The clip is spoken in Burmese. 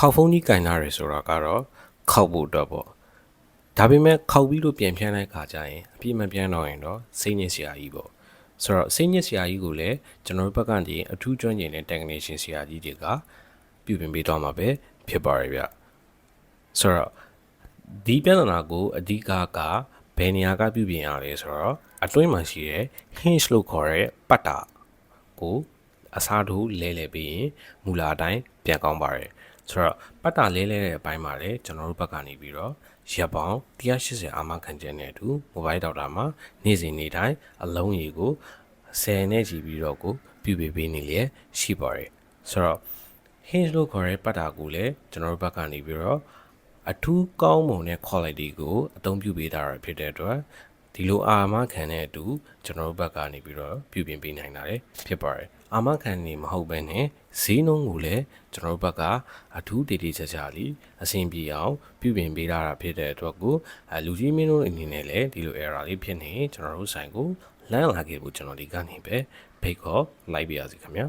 ခေါက်ဖုန်းကြီးကင်လာရဲဆိုတာကတော့ခောက်ဖို့အတွက်ပေါ့ဒါပေမဲ့ခောက်ပြီးလို့ပြန်ဖြန်းတဲ့ခါကျရင်အပြည့်မပြန်တော့ရင်တော့စိတ်ညစ်စရာကြီးပေါ့ဆိုတော့စိတ်ညစ်စရာကြီးကိုလည်းကျွန်တော်တို့ဘက်ကနေအထူးကျွမ်းကျင်တဲ့ technician ဆရာကြီးတွေကပြုပြင်ပေးသွားမှာပဲဖြစ်ပါရဲ့ဗျဆိုတော့ဒီပြဿနာကိုအဓိကကဘယ်နေရာကပြုပြင်ရလဲဆိုတော့အတွင်းမှာရှိတဲ့ hinge လို့ခေါ်တဲ့ပတ်တာကိုအစားထိုးလဲပြီးရင်မူလာအတိုင်းပြန်ကောင်းပါတယ်ဆိုတော့ပတ်တာလဲတဲ့အပိုင်းမှာလည်းကျွန်တော်တို့ဘက်ကနေပြီးတော့ရပ်ပေါင်း180အာမခံချက်နဲ့အတူမိုဘိုင်းဒေါက်တာမှာနေ့စဉ်နေ့တိုင်းအလုံးကြီးကို10နဲ့ကြည့်ပြီးတော့ကိုပြုပြင်ပေးနေလျက်ရှိပါတယ်ဆိုတော့ hinge လို့ခေါ်တဲ့ပတ်တာကိုလည်းကျွန်တော်တို့ဘက်ကနေပြီးတော့အထူးကောင်းမွန်တဲ့ quality ကိုအသုံးပြုပေးတာဖြစ်တဲ့အတွက်ဒီလိုအာမခံတဲ့အတူကျွန်တော်တို့ဘက်ကနေပြီးတော့ပြုပြင်ပေးနိုင်တာလည်းဖြစ်ပါတယ်အာမခံနေမဟုတ်ဘဲနဲ့ဈေးနှုန်းကိုလည်းကျွန်တော်တို့ဘက်ကအထူးတည်တည်ချာချာလေးအဆင်ပြေအောင်ပြုပြင်ပေးတာဖြစ်တဲ့အတွက်ကိုလူကြီးမင်းတို့အနေနဲ့လည်းဒီလို error လေးဖြစ်နေကျွန်တော်တို့ဆိုင်ကိုလမ်းလာခဲ့ဖို့ကျွန်တော်ဒီကနေပဲဖိတ်ခေါ်လိုက်ပါရစေခင်ဗျာ